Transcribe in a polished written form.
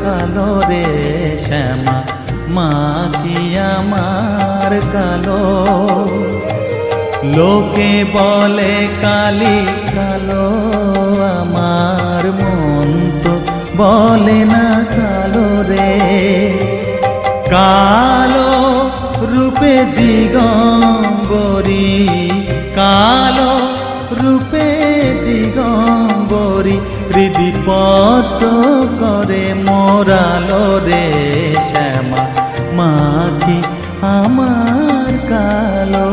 কালো রে শ্যামা, মা কি আমার কালো। লোকে বলে কালি কালো, আমার মন তো বলে না কালো রে। কালো রূপে দিগম্বরী, কালো রূপে দিগম্বরী, হৃদিপত করে মোরালো রে শ্যামা, মা কি আমার কালো।